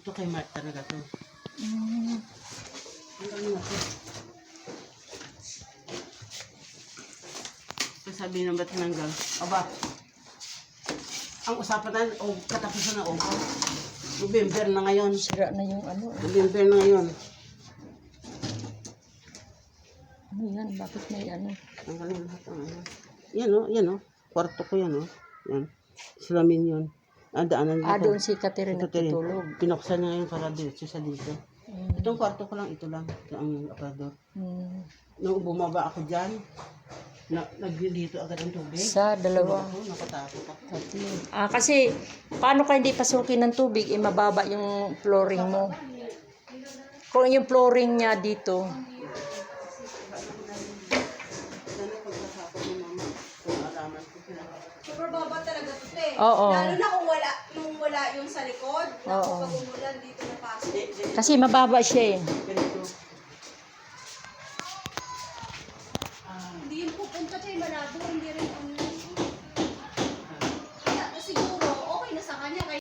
Ito kay Mark talaga to. Ang ano na to. Sabi ng ba't tinanggal? Aba, ang usapan na, o katapusan na o. November na ngayon. Sira na yung ano. November na ngayon. Ano yan? Bakit may ano? Tanggalin lahat ang ano. Yan o. Kwarto ko yan o. Yan. Salamin yun. Daanan dito. Doon si Catherine natutulog. Pinuksan niya ngayon para dito sa dito. Itong kwarto ko lang, ito lang. Ito ang aparador. Nung bumaba ako dyan, nagdito agad ang tubig. Sa dalawa. Nakatakot ako. Kasi paano ka hindi pasukin ng tubig, mababa yung flooring mo. Kung yung flooring niya dito, Super baba talaga ito eh. Oo. Lalo na kung wala yung sa likod. Oo. Pag umulan dito na pasok. kasi mababa siya eh. Hindi yun pupunta siya malabo. Hindi rin